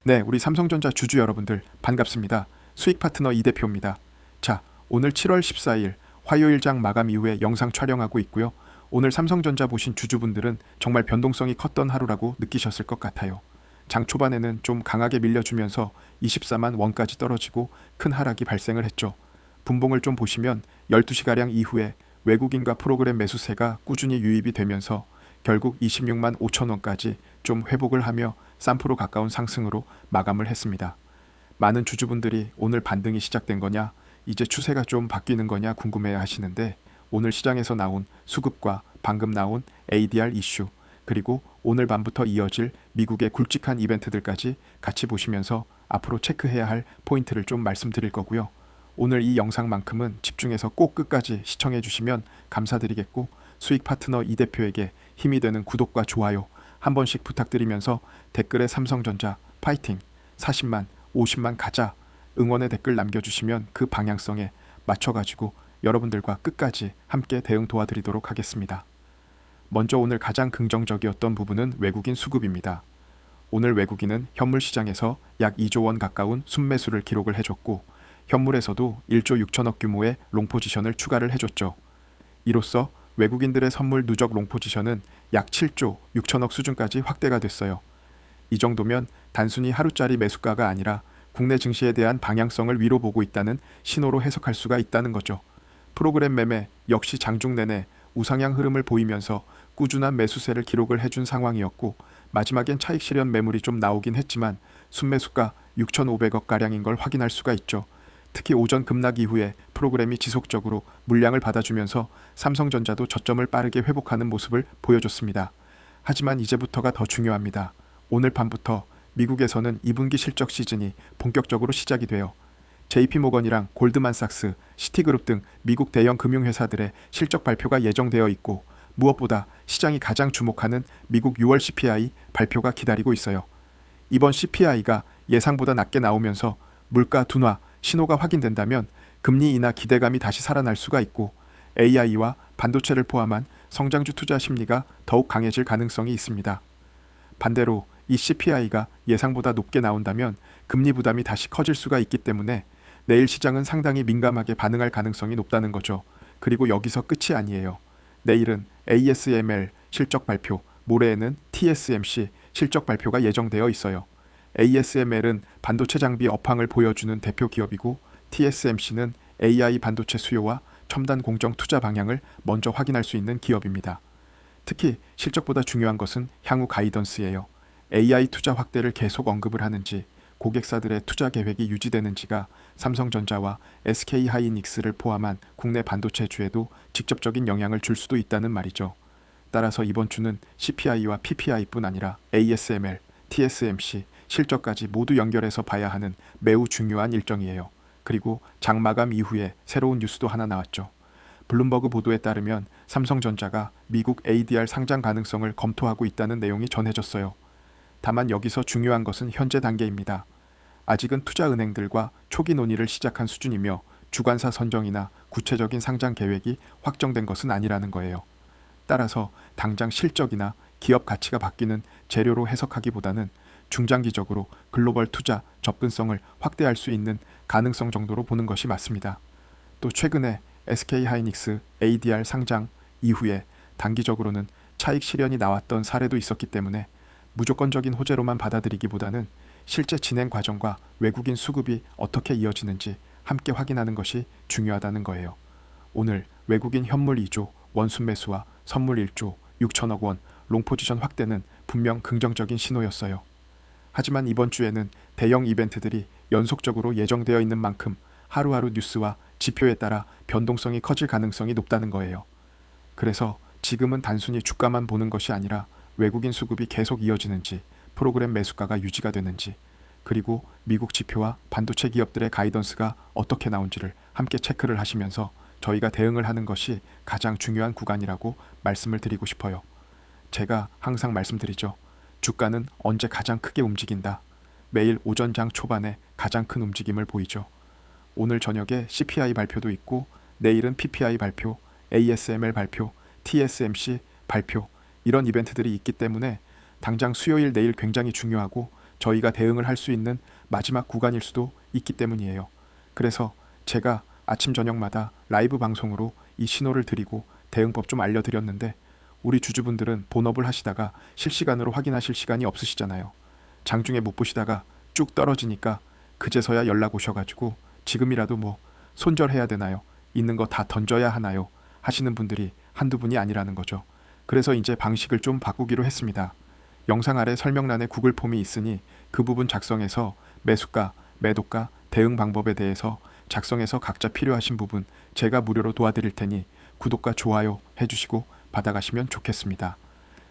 네, 우리 삼성전자 주주 여러분들 반갑습니다. 수익 파트너 이 대표입니다. 자, 오늘 7월 14일 화요일장 마감 이후에 영상 촬영하고 있고요. 오늘 삼성전자 보신 주주분들은 정말 변동성이 컸던 하루라고 느끼셨을 것 같아요. 장 초반에는 좀 강하게 밀려주면서 24만 원까지 떨어지고 큰 하락이 발생을 했죠. 분봉을 좀 보시면 12시가량 이후에 외국인과 프로그램 매수세가 꾸준히 유입이 되면서 결국 26만 5천 원까지 좀 회복을 하며 3% 가까운 상승으로 마감을 했습니다. 많은 주주분들이 오늘 반등이 시작된 거냐, 이제 추세가 좀 바뀌는 거냐 궁금해 하시는데, 오늘 시장에서 나온 수급과 방금 나온 ADR 이슈, 그리고 오늘 밤부터 이어질 미국의 굵직한 이벤트들까지 같이 보시면서 앞으로 체크해야 할 포인트를 좀 말씀드릴 거고요. 오늘 이 영상만큼은 집중해서 꼭 끝까지 시청해 주시면 감사드리겠고, 수익 파트너 이 대표에게 힘이 되는 구독과 좋아요 한 번씩 부탁드리면서 댓글에 삼성전자 파이팅, 40만, 50만 가자 응원의 댓글 남겨주시면 그 방향성에 맞춰가지고 여러분들과 끝까지 함께 대응 도와드리도록 하겠습니다. 먼저 오늘 가장 긍정적이었던 부분은 외국인 수급입니다. 오늘 외국인은 현물 시장에서 약 2조 원 가까운 순매수를 기록을 해줬고, 현물에서도 1조 6천억 규모의 롱포지션을 추가를 해줬죠. 이로써 외국인들의 선물 누적 롱포지션은 약 7조 6천억 수준까지 확대가 됐어요. 이 정도면 단순히 하루짜리 매수가가 아니라 국내 증시에 대한 방향성을 위로 보고 있다는 신호로 해석할 수가 있다는 거죠. 프로그램 매매 역시 장중 내내 우상향 흐름을 보이면서 꾸준한 매수세를 기록을 해준 상황이었고, 마지막엔 차익 실현 매물이 좀 나오긴 했지만 순매수가 6,500억가량인 걸 확인할 수가 있죠. 특히 오전 급락 이후에 프로그램이 지속적으로 물량을 받아주면서 삼성전자도 저점을 빠르게 회복하는 모습을 보여줬습니다. 하지만 이제부터가 더 중요합니다. 오늘 밤부터 미국에서는 2분기 실적 시즌이 본격적으로 시작이 돼요. JP모건이랑 골드만삭스, 시티그룹 등 미국 대형 금융회사들의 실적 발표가 예정되어 있고, 무엇보다 시장이 가장 주목하는 미국 6월 CPI 발표가 기다리고 있어요. 이번 CPI가 예상보다 낮게 나오면서 물가 둔화 신호가 확인된다면 금리 인하 기대감이 다시 살아날 수가 있고, AI와 반도체를 포함한 성장주 투자 심리가 더욱 강해질 가능성이 있습니다. 반대로 이 CPI가 예상보다 높게 나온다면 금리 부담이 다시 커질 수가 있기 때문에 내일 시장은 상당히 민감하게 반응할 가능성이 높다는 거죠. 그리고 여기서 끝이 아니에요. 내일은 ASML 실적 발표, 모레에는 TSMC 실적 발표가 예정되어 있어요. ASML은 반도체 장비 업황을 보여주는 대표 기업이고, TSMC는 AI 반도체 수요와 첨단 공정 투자 방향을 먼저 확인할 수 있는 기업입니다. 특히 실적보다 중요한 것은 향후 가이던스예요. AI 투자 확대를 계속 언급을 하는지, 고객사들의 투자 계획이 유지되는지가 삼성전자와 SK하이닉스를 포함한 국내 반도체주에도 직접적인 영향을 줄 수도 있다는 말이죠. 따라서 이번 주는 CPI와 PPI뿐 아니라 ASML, TSMC, 실적까지 모두 연결해서 봐야 하는 매우 중요한 일정이에요. 그리고 장마감 이후에 새로운 뉴스도 하나 나왔죠. 블룸버그 보도에 따르면 삼성전자가 미국 ADR 상장 가능성을 검토하고 있다는 내용이 전해졌어요. 다만 여기서 중요한 것은 현재 단계입니다. 아직은 투자은행들과 초기 논의를 시작한 수준이며 주관사 선정이나 구체적인 상장 계획이 확정된 것은 아니라는 거예요. 따라서 당장 실적이나 기업 가치가 바뀌는 재료로 해석하기보다는 중장기적으로 글로벌 투자 접근성을 확대할 수 있는 가능성 정도로 보는 것이 맞습니다. 또 최근에 SK하이닉스 ADR 상장 이후에 단기적으로는 차익 실현이 나왔던 사례도 있었기 때문에 무조건적인 호재로만 받아들이기보다는 실제 진행 과정과 외국인 수급이 어떻게 이어지는지 함께 확인하는 것이 중요하다는 거예요. 오늘 외국인 현물 2조, 원순 매수와 선물 1조, 6천억 원, 롱포지션 확대는 분명 긍정적인 신호였어요. 하지만 이번 주에는 대형 이벤트들이 연속적으로 예정되어 있는 만큼 하루하루 뉴스와 지표에 따라 변동성이 커질 가능성이 높다는 거예요. 그래서 지금은 단순히 주가만 보는 것이 아니라 외국인 수급이 계속 이어지는지, 프로그램 매수가가 유지가 되는지, 그리고 미국 지표와 반도체 기업들의 가이던스가 어떻게 나온지를 함께 체크를 하시면서 저희가 대응을 하는 것이 가장 중요한 구간이라고 말씀을 드리고 싶어요. 제가 항상 말씀드리죠. 주가는 언제 가장 크게 움직인다. 매일 오전장 초반에 가장 큰 움직임을 보이죠. 오늘 저녁에 CPI 발표도 있고, 내일은 PPI 발표, ASML 발표, TSMC 발표, 이런 이벤트들이 있기 때문에 당장 수요일 내일 굉장히 중요하고 저희가 대응을 할 수 있는 마지막 구간일 수도 있기 때문이에요. 그래서 제가 아침 저녁마다 라이브 방송으로 이 신호를 드리고 대응법 좀 알려드렸는데 우리 주주분들은 본업을 하시다가 실시간으로 확인하실 시간이 없으시잖아요. 장중에 못 보시다가 쭉 떨어지니까 그제서야 연락 오셔가지고 지금이라도 뭐 손절해야 되나요? 있는 거 다 던져야 하나요? 하시는 분들이 한두 분이 아니라는 거죠. 그래서 이제 방식을 좀 바꾸기로 했습니다. 영상 아래 설명란에 구글 폼이 있으니 그 부분 작성해서 매수가, 매도가, 대응 방법에 대해서 작성해서 각자 필요하신 부분 제가 무료로 도와드릴 테니 구독과 좋아요 해주시고 받아가시면 좋겠습니다.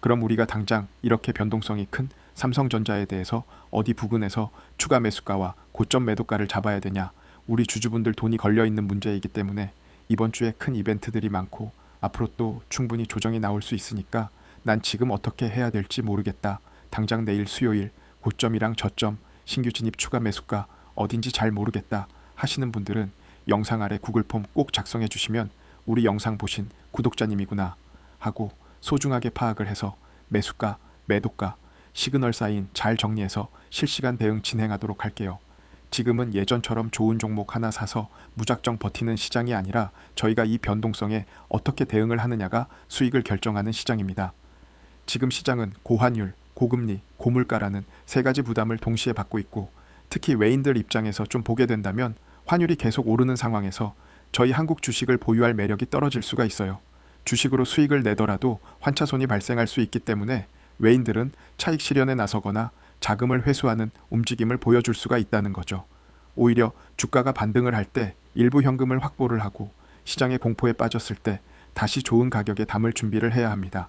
그럼 우리가 당장 이렇게 변동성이 큰 삼성전자에 대해서 어디 부근에서 추가 매수가와 고점 매도가를 잡아야 되냐, 우리 주주분들 돈이 걸려있는 문제이기 때문에 이번 주에 큰 이벤트들이 많고 앞으로 또 충분히 조정이 나올 수 있으니까 난 지금 어떻게 해야 될지 모르겠다. 당장 내일 수요일 고점이랑 저점, 신규 진입 추가 매수가 어딘지 잘 모르겠다 하시는 분들은 영상 아래 구글 폼 꼭 작성해 주시면 우리 영상 보신 구독자님이구나 하고 소중하게 파악을 해서 매수가, 매도가, 시그널 사인 잘 정리해서 실시간 대응 진행하도록 할게요. 지금은 예전처럼 좋은 종목 하나 사서 무작정 버티는 시장이 아니라 저희가 이 변동성에 어떻게 대응을 하느냐가 수익을 결정하는 시장입니다. 지금 시장은 고환율, 고금리, 고물가라는 세 가지 부담을 동시에 받고 있고 특히 외인들 입장에서 좀 보게 된다면 환율이 계속 오르는 상황에서 저희 한국 주식을 보유할 매력이 떨어질 수가 있어요. 주식으로 수익을 내더라도 환차손이 발생할 수 있기 때문에 외인들은 차익 실현에 나서거나 자금을 회수하는 움직임을 보여줄 수가 있다는 거죠. 오히려 주가가 반등을 할 때 일부 현금을 확보를 하고 시장의 공포에 빠졌을 때 다시 좋은 가격에 담을 준비를 해야 합니다.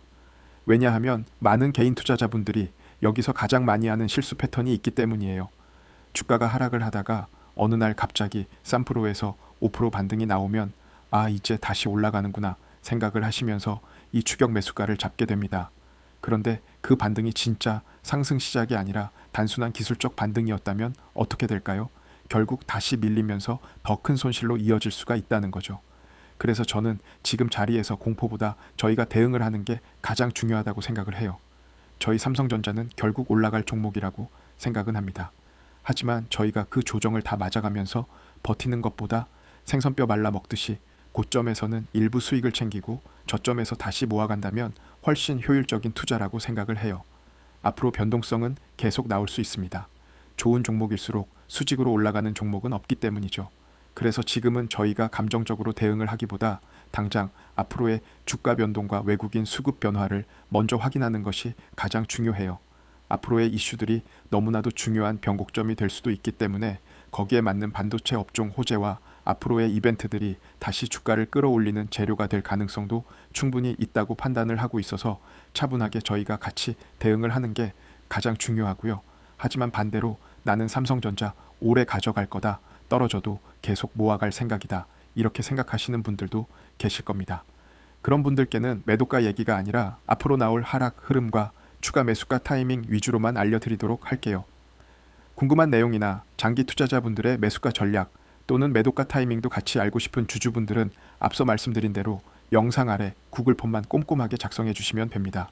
왜냐하면 많은 개인 투자자분들이 여기서 가장 많이 하는 실수 패턴이 있기 때문이에요. 주가가 하락을 하다가 어느 날 갑자기 3%에서 5% 반등이 나오면 아 이제 다시 올라가는구나 생각을 하시면서 이 추격 매수가를 잡게 됩니다. 그런데 그 반등이 진짜 상승 시작이 아니라 단순한 기술적 반등이었다면 어떻게 될까요? 결국 다시 밀리면서 더 큰 손실로 이어질 수가 있다는 거죠. 그래서 저는 지금 자리에서 공포보다 저희가 대응을 하는 게 가장 중요하다고 생각을 해요. 저희 삼성전자는 결국 올라갈 종목이라고 생각은 합니다. 하지만 저희가 그 조정을 다 맞아가면서 버티는 것보다 생선뼈 말라 먹듯이 고점에서는 일부 수익을 챙기고 저점에서 다시 모아간다면 훨씬 효율적인 투자라고 생각을 해요. 앞으로 변동성은 계속 나올 수 있습니다. 좋은 종목일수록 수직으로 올라가는 종목은 없기 때문이죠. 그래서 지금은 저희가 감정적으로 대응을 하기보다 당장 앞으로의 주가 변동과 외국인 수급 변화를 먼저 확인하는 것이 가장 중요해요. 앞으로의 이슈들이 너무나도 중요한 변곡점이 될 수도 있기 때문에 거기에 맞는 반도체 업종 호재와 앞으로의 이벤트들이 다시 주가를 끌어올리는 재료가 될 가능성도 충분히 있다고 판단을 하고 있어서 차분하게 저희가 같이 대응을 하는 게 가장 중요하고요. 하지만 반대로 나는 삼성전자 오래 가져갈 거다. 떨어져도 계속 모아갈 생각이다. 이렇게 생각하시는 분들도 계실 겁니다. 그런 분들께는 매도가 얘기가 아니라 앞으로 나올 하락 흐름과 추가 매수가 타이밍 위주로만 알려드리도록 할게요. 궁금한 내용이나 장기 투자자분들의 매수가 전략 또는 매도가 타이밍도 같이 알고 싶은 주주분들은 앞서 말씀드린 대로 영상 아래 구글 폼만 꼼꼼하게 작성해 주시면 됩니다.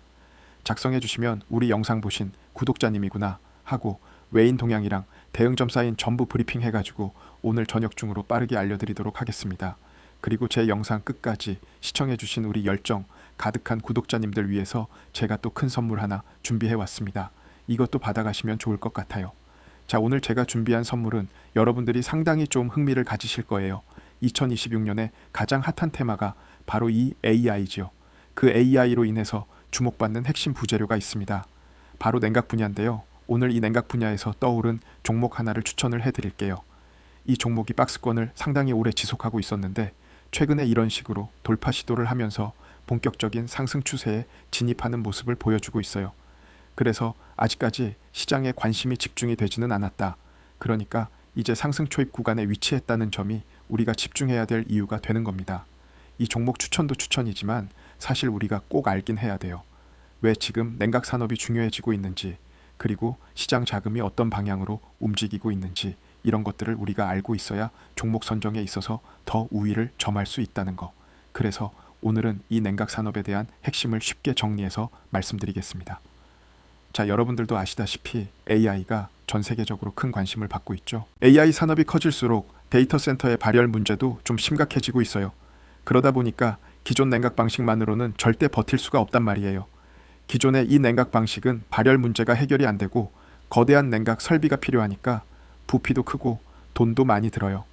작성해 주시면 우리 영상 보신 구독자님이구나 하고 외인 동향이랑 대응점 사인 전부 브리핑 해가지고 오늘 저녁 중으로 빠르게 알려드리도록 하겠습니다. 그리고 제 영상 끝까지 시청해 주신 우리 열정 가득한 구독자님들 위해서 제가 또 큰 선물 하나 준비해 왔습니다. 이것도 받아가시면 좋을 것 같아요. 자, 오늘 제가 준비한 선물은 여러분들이 상당히 좀 흥미를 가지실 거예요. 2026년에 가장 핫한 테마가 바로 이 AI지요. 그 AI로 인해서 주목받는 핵심 부재료가 있습니다. 바로 냉각 분야인데요. 오늘 이 냉각 분야에서 떠오른 종목 하나를 추천을 해드릴게요. 이 종목이 박스권을 상당히 오래 지속하고 있었는데 최근에 이런 식으로 돌파 시도를 하면서 본격적인 상승 추세에 진입하는 모습을 보여주고 있어요. 그래서 아직까지 시장에 관심이 집중이 되지는 않았다. 그러니까 이제 상승 초입 구간에 위치했다는 점이 우리가 집중해야 될 이유가 되는 겁니다. 이 종목 추천도 추천이지만 사실 우리가 꼭 알긴 해야 돼요. 왜 지금 냉각 산업이 중요해지고 있는지, 그리고 시장 자금이 어떤 방향으로 움직이고 있는지 이런 것들을 우리가 알고 있어야 종목 선정에 있어서 더 우위를 점할 수 있다는 거. 그래서 오늘은 이 냉각 산업에 대한 핵심을 쉽게 정리해서 말씀드리겠습니다. 자, 여러분들도 아시다시피 AI가 전 세계적으로 큰 관심을 받고 있죠. AI 산업이 커질수록 데이터 센터의 발열 문제도 좀 심각해지고 있어요. 그러다 보니까 기존 냉각 방식만으로는 절대 버틸 수가 없단 말이에요. 기존의 이 냉각 방식은 발열 문제가 해결이 안 되고 거대한 냉각 설비가 필요하니까 부피도 크고 돈도 많이 들어요.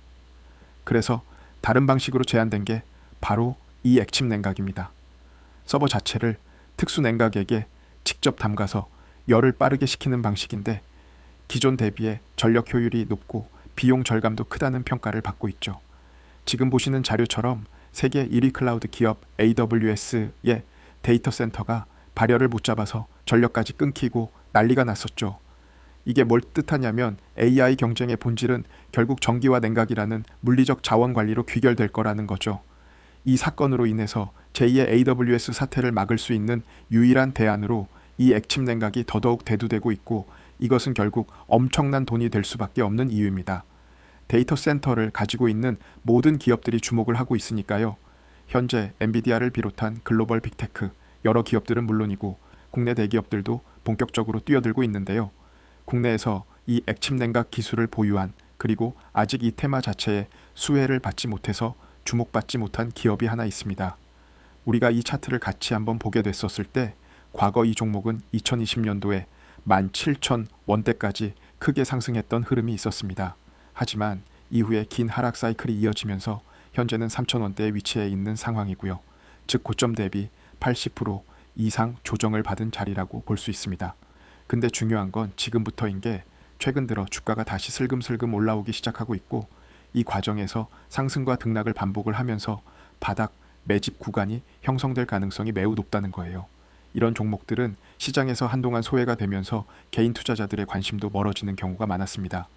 그래서 다른 방식으로 제안된 게 바로 이 액침 냉각입니다. 서버 자체를 특수 냉각액에 직접 담가서 열을 빠르게 식히는 방식인데 기존 대비해 전력 효율이 높고 비용 절감도 크다는 평가를 받고 있죠. 지금 보시는 자료처럼 세계 1위 클라우드 기업 AWS의 데이터 센터가 발열을 못 잡아서 전력까지 끊기고 난리가 났었죠. 이게 뭘 뜻하냐면 AI 경쟁의 본질은 결국 전기와 냉각이라는 물리적 자원 관리로 귀결될 거라는 거죠. 이 사건으로 인해서 제2의 AWS 사태를 막을 수 있는 유일한 대안으로 이 액침 냉각이 더더욱 대두되고 있고 이것은 결국 엄청난 돈이 될 수밖에 없는 이유입니다. 데이터 센터를 가지고 있는 모든 기업들이 주목을 하고 있으니까요. 현재 엔비디아를 비롯한 글로벌 빅테크 여러 기업들은 물론이고 국내 대기업들도 본격적으로 뛰어들고 있는데요. 국내에서 이 액침 냉각 기술을 보유한 그리고 아직 이 테마 자체에 수혜를 받지 못해서 주목받지 못한 기업이 하나 있습니다. 우리가 이 차트를 같이 한번 보게 됐었을 때 과거 이 종목은 2020년도에 17,000원대까지 크게 상승했던 흐름이 있었습니다. 하지만 이후에 긴 하락 사이클이 이어지면서 현재는 3,000원대에 위치해 있는 상황이고요. 즉 고점 대비 80% 이상 조정을 받은 자리라고 볼 수 있습니다. 근데 중요한 건 지금부터인 게 최근 들어 주가가 다시 슬금슬금 올라오기 시작하고 있고 이 과정에서 상승과 등락을 반복을 하면서 바닥 매집 구간이 형성될 가능성이 매우 높다는 거예요. 이런 종목들은 시장에서 한동안 소외가 되면서 개인 투자자들의 관심도 멀어지는 경우가 많았습니다.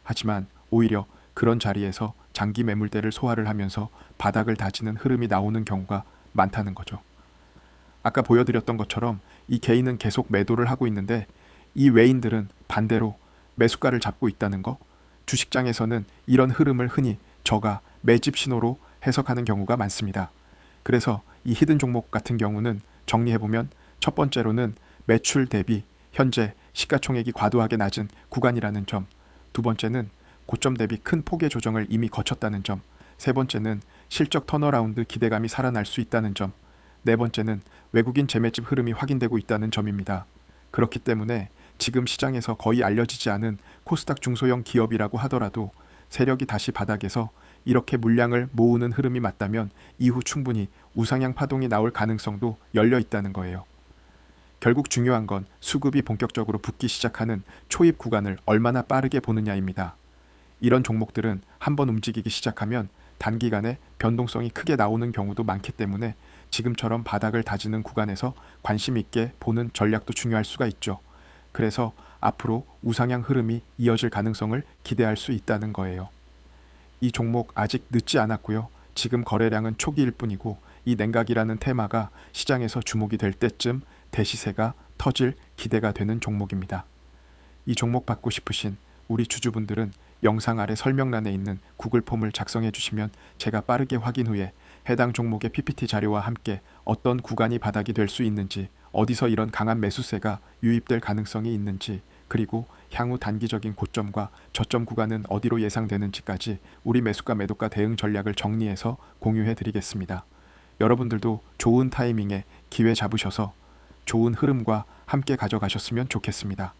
하지만 오히려 그런 자리에서 장기 매물대를 소화를 하면서 바닥을 다지는 흐름이 나오는 경우가 많다는 거죠. 아까 보여드렸던 것처럼 이 개인은 계속 매도를 하고 있는데 이 외인들은 반대로 매수가를 잡고 있다는 거, 주식장에서는 이런 흐름을 흔히 저가 매집 신호로 해석하는 경우가 많습니다. 그래서 이 히든 종목 같은 경우는 정리해보면 첫 번째로는 매출 대비 현재 시가총액이 과도하게 낮은 구간이라는 점, 두 번째는 고점 대비 큰 폭의 조정을 이미 거쳤다는 점, 세 번째는 실적 턴어라운드 기대감이 살아날 수 있다는 점, 네 번째는 외국인 재매집 흐름이 확인되고 있다는 점입니다. 그렇기 때문에 지금 시장에서 거의 알려지지 않은 코스닥 중소형 기업이라고 하더라도 세력이 다시 바닥에서 이렇게 물량을 모으는 흐름이 맞다면 이후 충분히 우상향 파동이 나올 가능성도 열려 있다는 거예요. 결국 중요한 건 수급이 본격적으로 붙기 시작하는 초입 구간을 얼마나 빠르게 보느냐입니다. 이런 종목들은 한번 움직이기 시작하면 단기간에 변동성이 크게 나오는 경우도 많기 때문에 지금처럼 바닥을 다지는 구간에서 관심 있게 보는 전략도 중요할 수가 있죠. 그래서 앞으로 우상향 흐름이 이어질 가능성을 기대할 수 있다는 거예요. 이 종목 아직 늦지 않았고요. 지금 거래량은 초기일 뿐이고 이 냉각이라는 테마가 시장에서 주목이 될 때쯤 대시세가 터질 기대가 되는 종목입니다. 이 종목 받고 싶으신 우리 주주분들은 영상 아래 설명란에 있는 구글 폼을 작성해 주시면 제가 빠르게 확인 후에 해당 종목의 PPT 자료와 함께 어떤 구간이 바닥이 될 수 있는지, 어디서 이런 강한 매수세가 유입될 가능성이 있는지, 그리고 향후 단기적인 고점과 저점 구간은 어디로 예상되는지까지 우리 매수가 매도가 대응 전략을 정리해서 공유해 드리겠습니다. 여러분들도 좋은 타이밍에 기회 잡으셔서 좋은 흐름과 함께 가져가셨으면 좋겠습니다.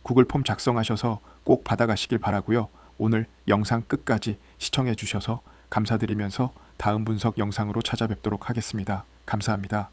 구글 폼 작성하셔서 꼭 받아가시길 바라고요. 오늘 영상 끝까지 시청해 주셔서 감사드리면서 다음 분석 영상으로 찾아뵙도록 하겠습니다. 감사합니다.